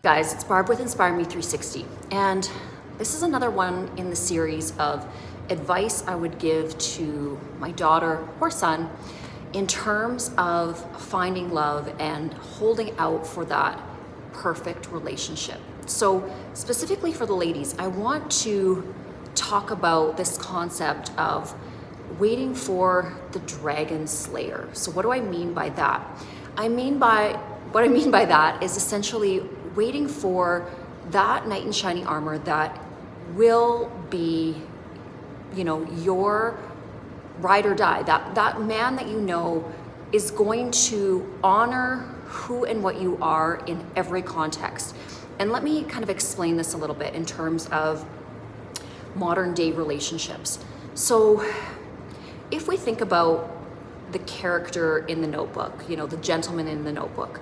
Guys, it's Barb with Inspire Me 360, and this is another one in the series of advice I would give to my daughter or son in terms of finding love and holding out for that perfect relationship. So specifically for the ladies, I want to talk about this concept of waiting for the dragon slayer. So what do I mean by that? What I mean by that is essentially waiting for that knight in shining armor that will be, your ride or die. That man that you know is going to honor who and what you are in every context. And let me kind of explain this a little bit in terms of modern day relationships. So if we think about the character in the Notebook, the gentleman in the Notebook,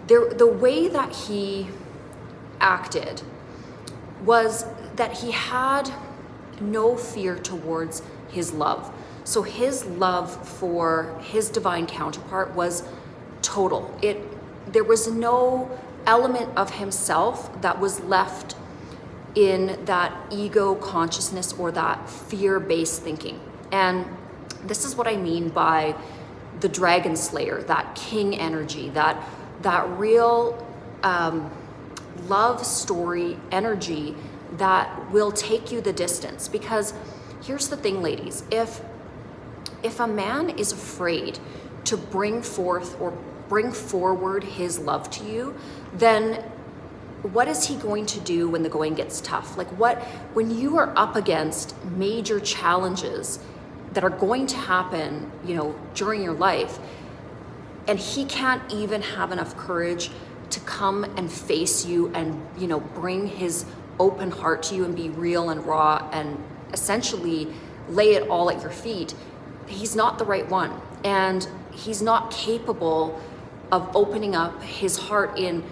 the way that he acted was that he had no fear towards his love. So his love for his divine counterpart was total. There was no element of himself that was left in that ego consciousness or that fear-based thinking. And this is what I mean by the dragon slayer, that king energy, that real love story energy that will take you the distance. Because here's the thing, ladies, if a man is afraid to bring forth or bring forward his love to you, then what is he going to do when the going gets tough? When you are up against major challenges that are going to happen, during your life, and he can't even have enough courage to come and face you and, bring his open heart to you and be real and raw and essentially lay it all at your feet, he's not the right one. And he's not capable of opening up his heart in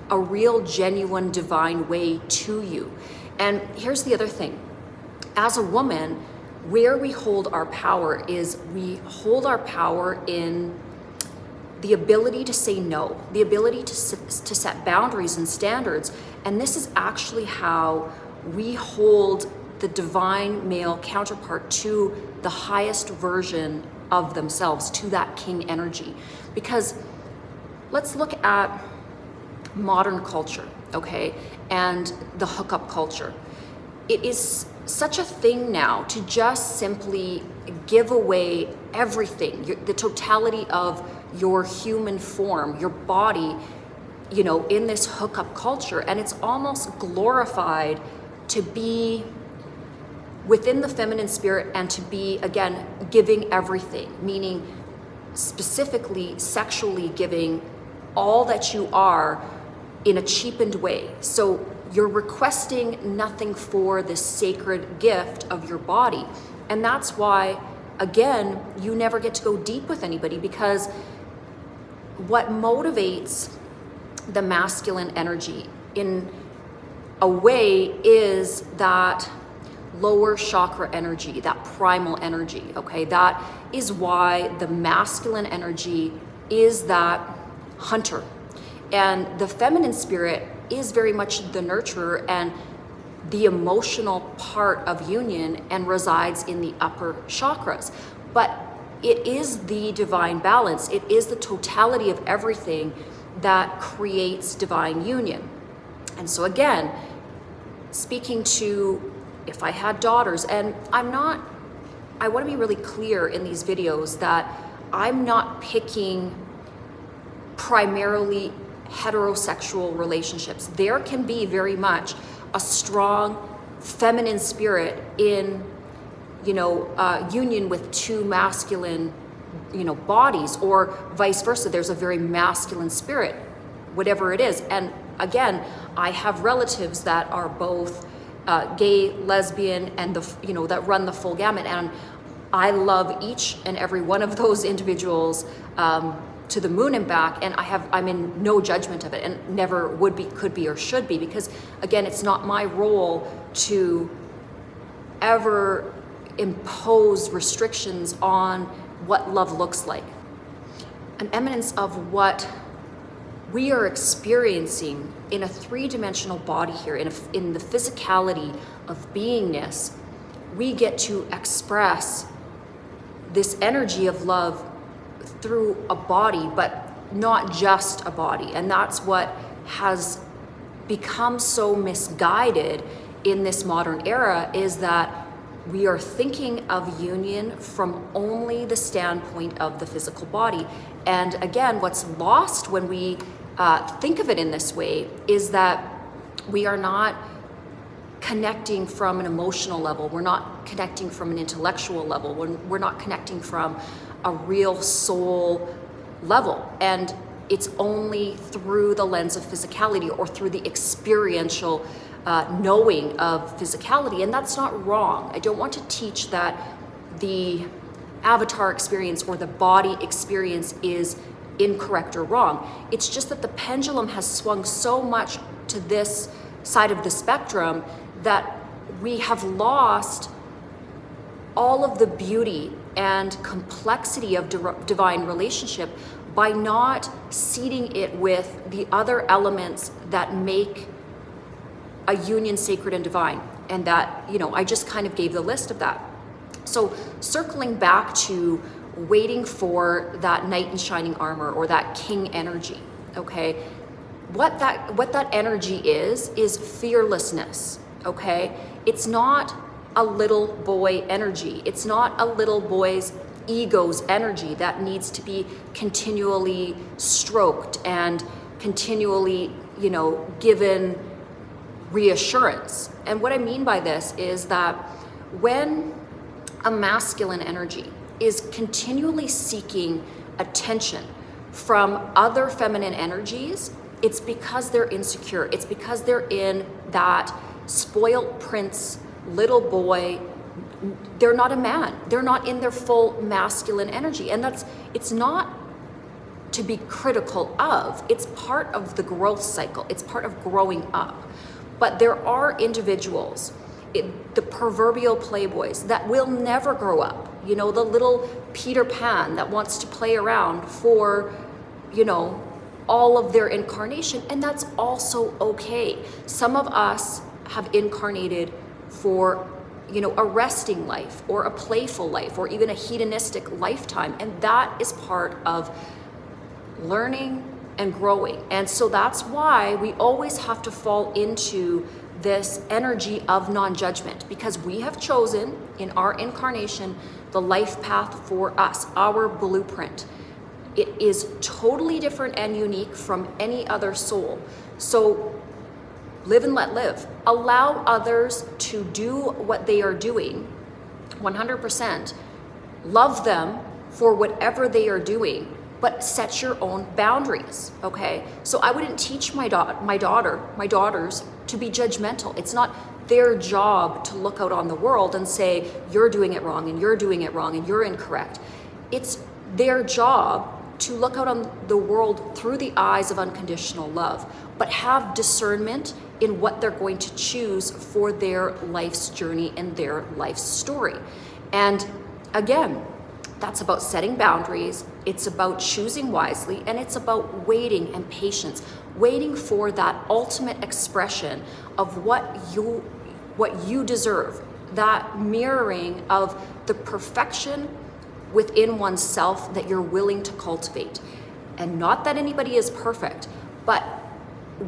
a real, genuine, divine way to you. And here's the other thing. As a woman, where we hold our power is we hold our power in the ability to say no, the ability to set boundaries and standards. And this is actually how we hold the divine male counterpart to the highest version of themselves, to that king energy. Because let's look at modern culture, okay, and the hookup culture. It is such a thing now to just simply give away everything, the totality of your human form, your body, in this hookup culture. And it's almost glorified to be within the feminine spirit and to be, again, giving everything, meaning specifically sexually giving all that you are in a cheapened way. So you're requesting nothing for this sacred gift of your body. And that's why, again, you never get to go deep with anybody, because what motivates the masculine energy in a way is that lower chakra energy, that primal energy, okay? That is why the masculine energy is that hunter. And the feminine spirit is very much the nurturer and the emotional part of union and resides in the upper chakras. But it is the divine balance. It is the totality of everything that creates divine union. And so again, speaking to, if I had daughters, and I want to be really clear in these videos that I'm not picking primarily heterosexual relationships. There can be very much a strong feminine spirit in, union with two masculine, bodies, or vice versa. There's a very masculine spirit, whatever it is. And again, I have relatives that are both gay, lesbian, and that run the full gamut. And I love each and every one of those individuals to the moon and back, and I'm in no judgment of it, and never would be, could be, or should be, because again, it's not my role to ever impose restrictions on what love looks like. An eminence of what we are experiencing in a three-dimensional body here, in the physicality of beingness, we get to express this energy of love through a body, but not just a body. And that's what has become so misguided in this modern era, is that we are thinking of union from only the standpoint of the physical body. And again, what's lost when we think of it in this way is that we are not connecting from an emotional level. We're not connecting from an intellectual level. We're not connecting from a real soul level. And it's only through the lens of physicality or through the experiential knowing of physicality. And that's not wrong. I don't want to teach that the avatar experience or the body experience is incorrect or wrong. It's just that the pendulum has swung so much to this side of the spectrum that we have lost all of the beauty and complexity of divine relationship by not seeding it with the other elements that make a union sacred and divine. And that, I just kind of gave the list of that. So circling back to waiting for that knight in shining armor or that king energy, okay? What that energy is fearlessness, okay? It's not a little boy energy. It's not a little boy's ego's energy that needs to be continually stroked and continually, given reassurance. And what I mean by this is that when a masculine energy is continually seeking attention from other feminine energies, it's because they're insecure. It's because they're in that spoiled prince, little boy. They're not a man. They're not in their full masculine energy. And it's not to be critical of. It's part of the growth cycle. It's part of growing up. But there are individuals, the proverbial playboys, that will never grow up. The little Peter Pan that wants to play around for, all of their incarnation. And that's also okay. Some of us have incarnated for, a resting life or a playful life or even a hedonistic lifetime. And that is part of learning and growing. And so that's why we always have to fall into this energy of non-judgment, because we have chosen in our incarnation the life path for us, our blueprint. It is totally different and unique from any other soul. So live and let live. Allow others to do what they are doing 100%. Love them for whatever they are doing, but set your own boundaries, okay? So I wouldn't teach my daughters to be judgmental. It's not their job to look out on the world and say, you're doing it wrong and you're doing it wrong and you're incorrect. It's their job to look out on the world through the eyes of unconditional love, but have discernment in what they're going to choose for their life's journey and their life's story. And again, that's about setting boundaries. It's about choosing wisely, and it's about waiting and patience, waiting for that ultimate expression of what you deserve, that mirroring of the perfection within oneself that you're willing to cultivate. And not that anybody is perfect, but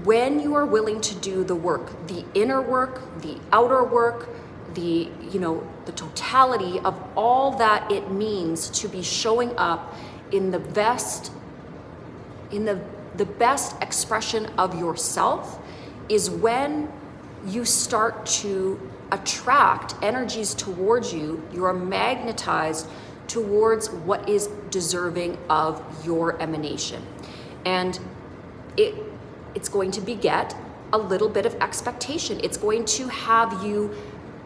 when you are willing to do the work, the inner work, the outer work, the totality of all that it means to be showing up in the best expression of yourself, is when you start to attract energies towards you. You are magnetized towards what is deserving of your emanation. And it's going to beget a little bit of expectation. It's going to have you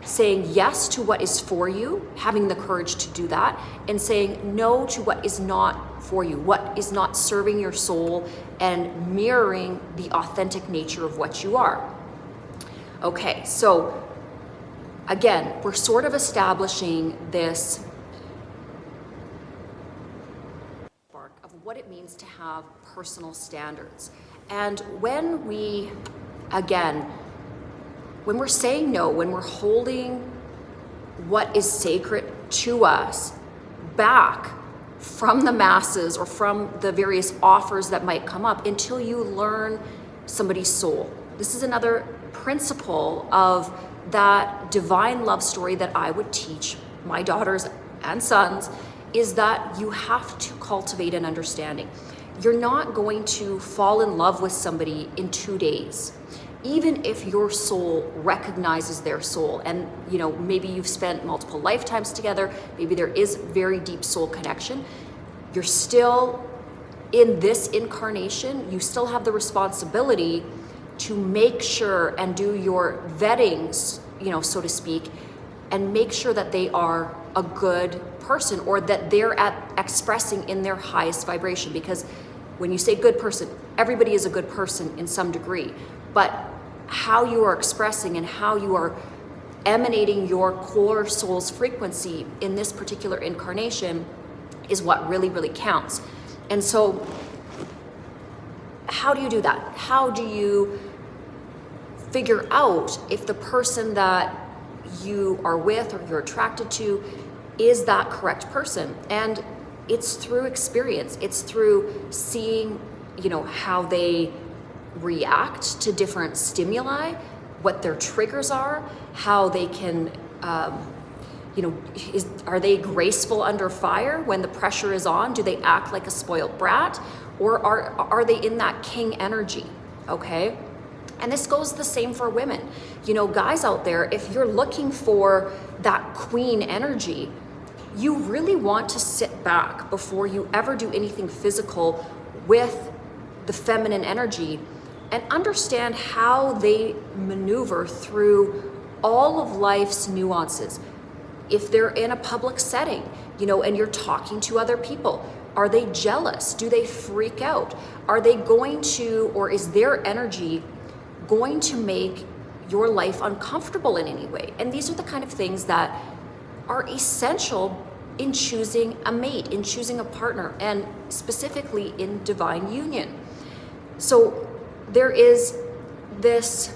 saying yes to what is for you, having the courage to do that, and saying no to what is not for you, what is not serving your soul and mirroring the authentic nature of what you are. Okay, so again, we're sort of establishing this of what it means to have personal standards. And when we, again, when we're saying no, when we're holding what is sacred to us back from the masses or from the various offers that might come up until you learn somebody's soul. This is another principle of that divine love story that I would teach my daughters and sons, is that you have to cultivate an understanding. You're not going to fall in love with somebody in 2 days. Even if your soul recognizes their soul, and maybe you've spent multiple lifetimes together, maybe there is very deep soul connection, you're still in this incarnation, you still have the responsibility to make sure and do your vettings, so to speak, and make sure that they are a good person, or that they're expressing in their highest vibration. Because when you say good person, everybody is a good person in some degree, but how you are expressing and how you are emanating your core soul's frequency in this particular incarnation is what really, really counts. And so how do you do that? How do you figure out if the person that you are with or you're attracted to is that correct person? And it's through experience. It's through seeing, how they react to different stimuli, what their triggers are, how they can, are they graceful under fire when the pressure is on? Do they act like a spoiled brat? Or are they in that king energy, okay? And this goes the same for women. Guys out there, if you're looking for that queen energy, you really want to sit back before you ever do anything physical with the feminine energy and understand how they maneuver through all of life's nuances. If they're in a public setting, and you're talking to other people, are they jealous? Do they freak out? Are they going to, or is their energy going to make your life uncomfortable in any way? And these are the kind of things that are essential in choosing a mate, in choosing a partner, and specifically in divine union. So there is this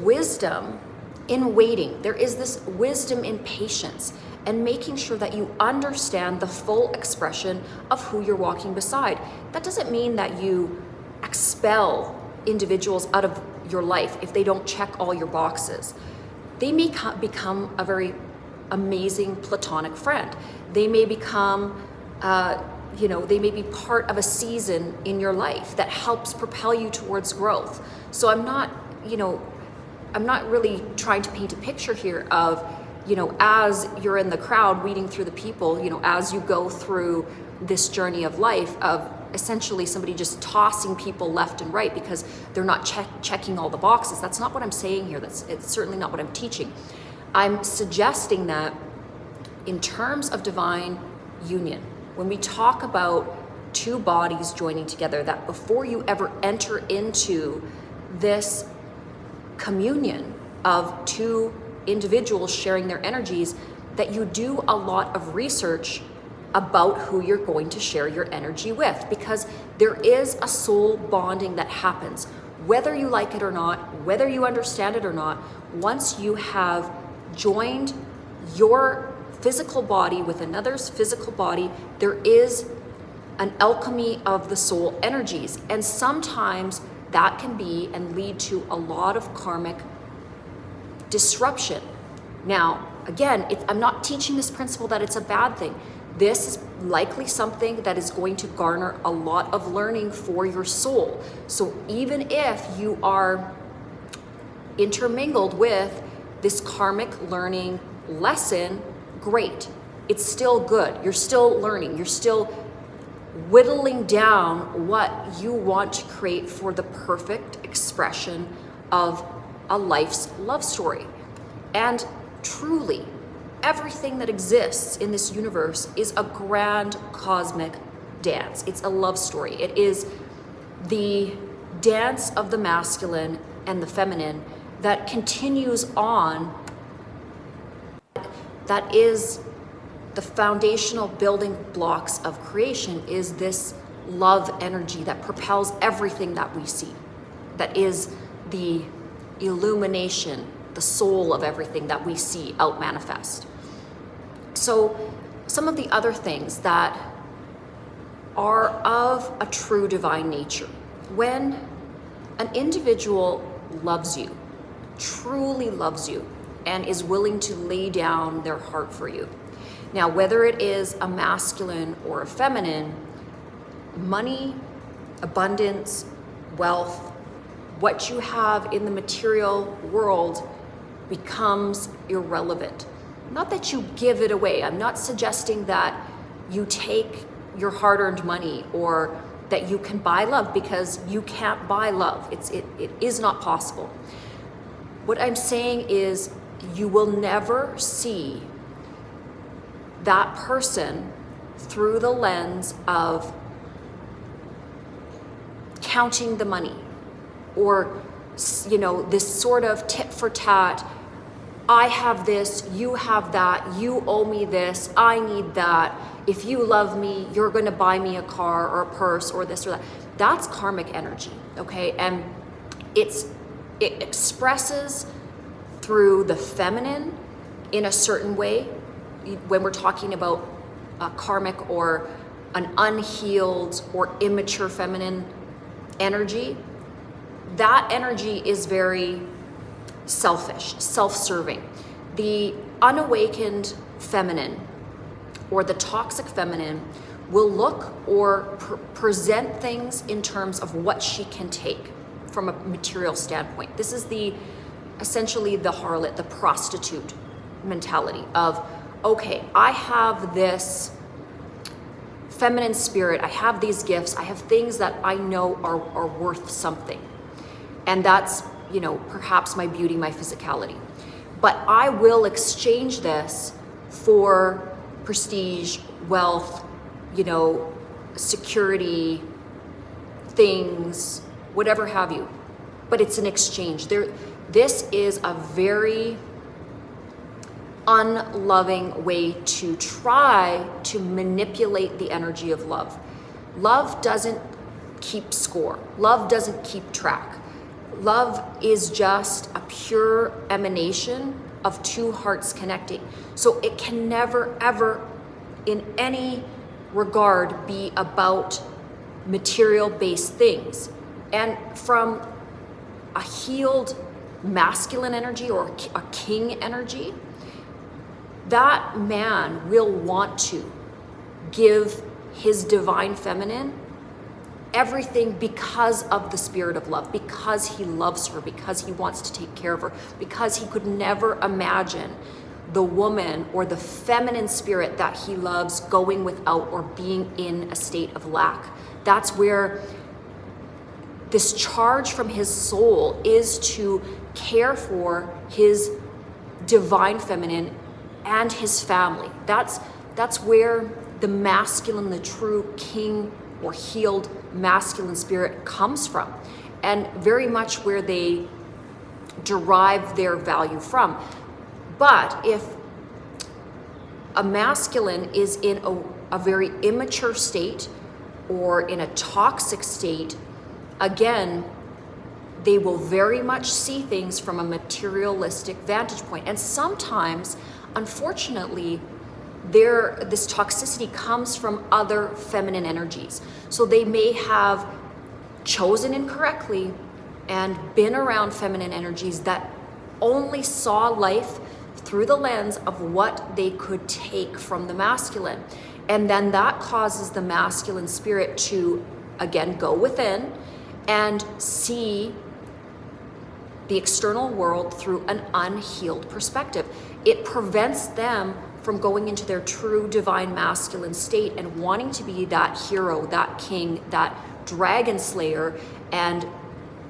wisdom in waiting. There is this wisdom in patience and making sure that you understand the full expression of who you're walking beside. That doesn't mean that you expel individuals out of your life if they don't check all your boxes. They may become a very amazing platonic friend. They may become, they may be part of a season in your life that helps propel you towards growth. So I'm not really trying to paint a picture here of, as you're in the crowd weeding through the people, as you go through this journey of life, of essentially somebody just tossing people left and right because they're not checking all the boxes. That's not what I'm saying here. It's certainly not what I'm teaching. I'm suggesting that in terms of divine union, when we talk about two bodies joining together, that before you ever enter into this communion of two individuals sharing their energies, that you do a lot of research about who you're going to share your energy with, because there is a soul bonding that happens, whether you like it or not, whether you understand it or not. Once you have joined your physical body with another's physical body, there is an alchemy of the soul energies, and sometimes that can be and lead to a lot of karmic disruption. Now, again, I'm not teaching this principle that it's a bad thing. This is likely something that is going to garner a lot of learning for your soul. So even if you are intermingled with this karmic learning lesson, great. It's still good. You're still learning. You're still whittling down what you want to create for the perfect expression of a life's love story. And truly, everything that exists in this universe is a grand cosmic dance. It's a love story. It is the dance of the masculine and the feminine that continues on. That is the foundational building blocks of creation, is this love energy that propels everything that we see, that is the illumination, the soul of everything that we see out manifest. So some of the other things that are of a true divine nature, when an individual loves you, truly loves you, and is willing to lay down their heart for you. Now, whether it is a masculine or a feminine, money, abundance, wealth, what you have in the material world becomes irrelevant. Not that you give it away. I'm not suggesting that you take your hard-earned money or that you can buy love, because you can't buy love. It is not possible. What I'm saying is you will never see that person through the lens of counting the money or, this sort of tit for tat. I have this, you have that, you owe me this, I need that. If you love me, you're going to buy me a car or a purse or this or that. That's karmic energy, okay? And it expresses through the feminine in a certain way. When we're talking about karmic or an unhealed or immature feminine energy, that energy is very selfish, self-serving. The unawakened feminine or the toxic feminine will look or present things in terms of what she can take from a material standpoint. This is essentially the harlot, the prostitute mentality of, okay, I have this feminine spirit, I have these gifts, I have things that I know are worth something. And that's, perhaps my beauty, my physicality. But I will exchange this for prestige, wealth, security, things, whatever have you. But it's an exchange. This is a very unloving way to try to manipulate the energy of love. Love doesn't keep score. Love doesn't keep track. Love is just a pure emanation of two hearts connecting. So it can never, ever, in any regard, be about material-based things. And from a healed masculine energy or a king energy, that man will want to give his divine feminine everything because of the spirit of love, because he loves her, because he wants to take care of her, because he could never imagine the woman or the feminine spirit that he loves going without or being in a state of lack. That's where this charge from his soul is to care for his divine feminine and his family. That's where the masculine, the true king or healed masculine spirit comes from, and very much where they derive their value from. But if a masculine is in a very immature state or in a toxic state, again, they will very much see things from a materialistic vantage point. And sometimes, unfortunately, this toxicity comes from other feminine energies. So they may have chosen incorrectly and been around feminine energies that only saw life through the lens of what they could take from the masculine. And then that causes the masculine spirit to, again, go within and see the external world through an unhealed perspective. It prevents them from going into their true divine masculine state and wanting to be that hero, that king, that dragon slayer, and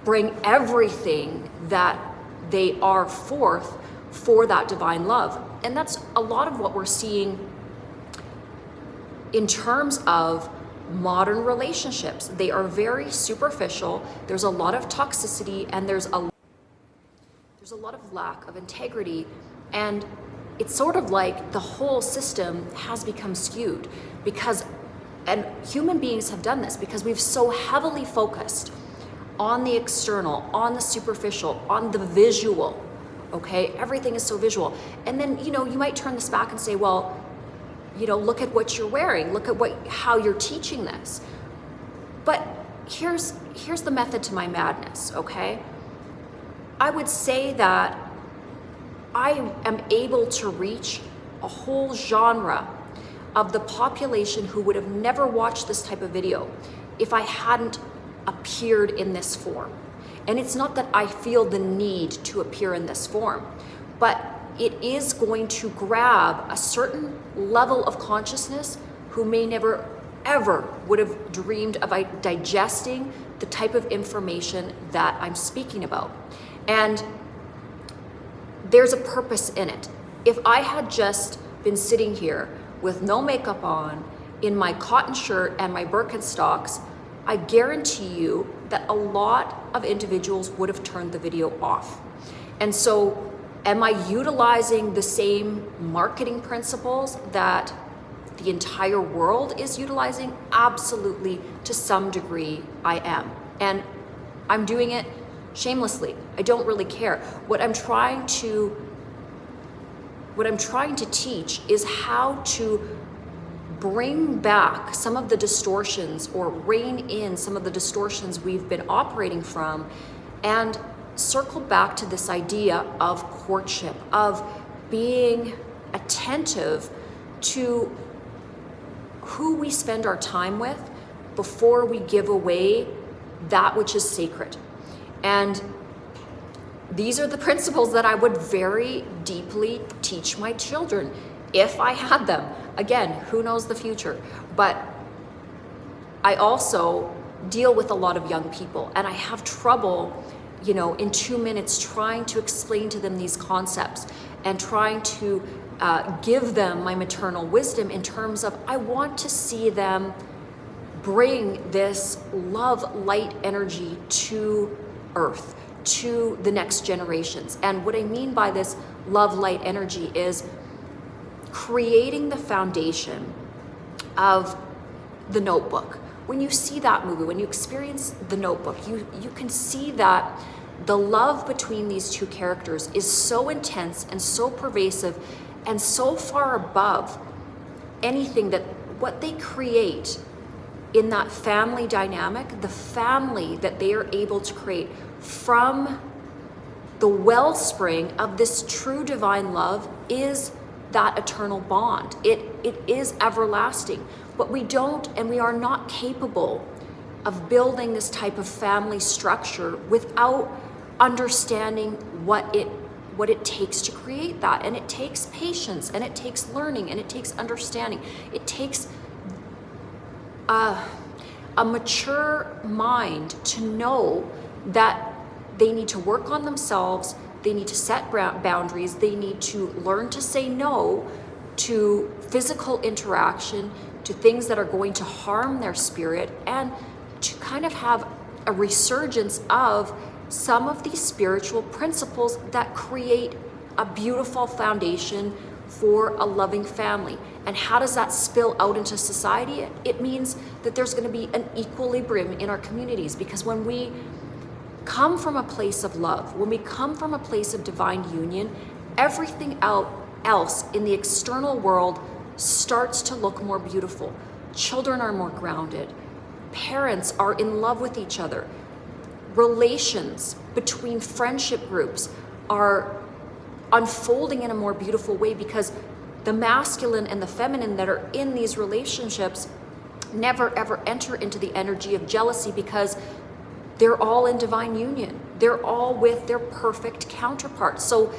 bring everything that they are forth for that divine love. And that's a lot of what we're seeing in terms of modern relationships. They are very superficial. There's a lot of toxicity, and there's a lot of lack of integrity. And it's sort of like the whole system has become skewed because And human beings have done this because we've so heavily focused on the external, on the superficial, on the visual, okay? Everything is so visual. And then, you might turn this back and say, well, look at what you're wearing, look at how you're teaching this. But here's the method to my madness, okay? I would say that I am able to reach a whole genre of the population who would have never watched this type of video if I hadn't appeared in this form. And it's not that I feel the need to appear in this form, but it is going to grab a certain level of consciousness who may never ever would have dreamed of digesting the type of information that I'm speaking about. And there's a purpose in it. If I had just been sitting here with no makeup on, in my cotton shirt and my Birkenstocks, I guarantee you that a lot of individuals would have turned the video off. And so, am I utilizing the same marketing principles that the entire world is utilizing? Absolutely, to some degree, I am. And I'm doing it shamelessly. I don't really care. What I'm trying to teach is how to bring back some of the distortions, or rein in some of the distortions we've been operating from, and circle back to this idea of courtship, of being attentive to who we spend our time with before we give away that which is sacred. And these are the principles that I would very deeply teach my children if I had them. Again, who knows the future? But I also deal with a lot of young people, and I have trouble, in 2 minutes trying to explain to them these concepts and trying to give them my maternal wisdom in terms of, I want to see them bring this love, light energy to Earth, to the next generations. And what I mean by this love, light energy is creating the foundation of The Notebook. When you see that movie, when you experience The Notebook, you can see that the love between these two characters is so intense and so pervasive and so far above anything that what they create in that family dynamic, the family that they are able to create from the wellspring of this true divine love is that eternal bond. It is everlasting. But we don't, and we are not capable of building this type of family structure without understanding what it takes to create that. And it takes patience, and it takes learning, and it takes understanding. It takes a mature mind to know that they need to work on themselves, they need to set boundaries, they need to learn to say no to physical interaction, to things that are going to harm their spirit, and to kind of have a resurgence of some of these spiritual principles that create a beautiful foundation for a loving family. And how does that spill out into society? It means that there's going to be an equilibrium in our communities, because when we come from a place of love, when we come from a place of divine union, everything else in the external world starts to look more beautiful. Children are more grounded. Parents are in love with each other. Relations between friendship groups are unfolding in a more beautiful way, because the masculine and the feminine that are in these relationships never ever enter into the energy of jealousy, because they're all in divine union. They're all with their perfect counterparts. So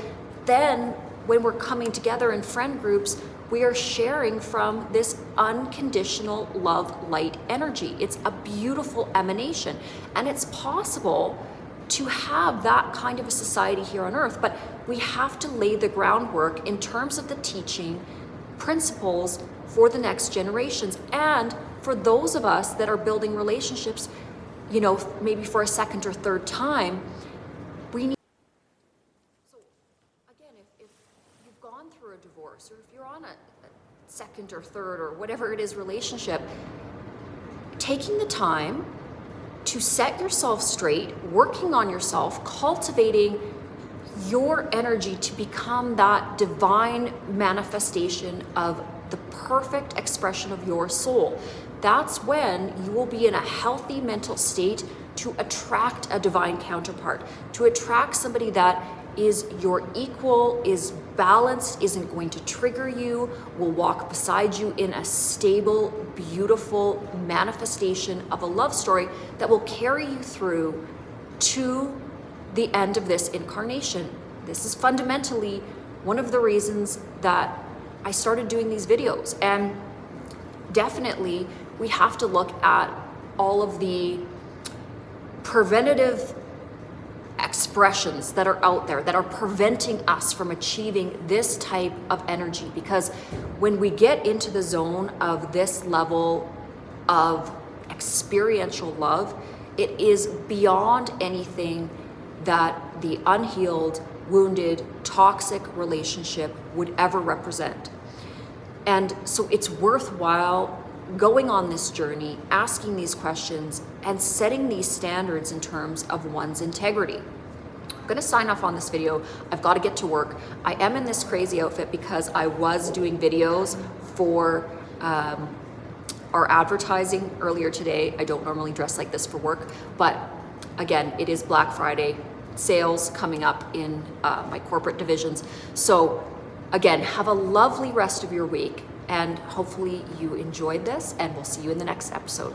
then when we're coming together in friend groups, we are sharing from this unconditional love, light energy. It's a beautiful emanation, and it's possible to have that kind of a society here on earth, but we have to lay the groundwork in terms of the teaching principles for the next generations. And for those of us that are building relationships, maybe for a second or third time, we need. So again, if you've gone through a divorce, or if you're on a second or third or whatever it is relationship, taking the time to set yourself straight, working on yourself, cultivating your energy to become that divine manifestation of the perfect expression of your soul. That's when you will be in a healthy mental state to attract a divine counterpart, to attract somebody that is your equal, is balanced, isn't going to trigger you, will walk beside you in a stable, beautiful manifestation of a love story that will carry you through to the end of this incarnation. This is fundamentally one of the reasons that I started doing these videos. And definitely we have to look at all of the preventative expressions that are out there that are preventing us from achieving this type of energy, because when we get into the zone of this level of experiential love, it is beyond anything that the unhealed, wounded, toxic relationship would ever represent. And so it's worthwhile going on this journey, asking these questions, and setting these standards in terms of one's integrity. I'm gonna sign off on this video. I've got to get to work. I am in this crazy outfit because I was doing videos for our advertising earlier today. I don't normally dress like this for work, but again, it is Black Friday, sales coming up in my corporate divisions. So again, have a lovely rest of your week, and hopefully you enjoyed this, and we'll see you in the next episode.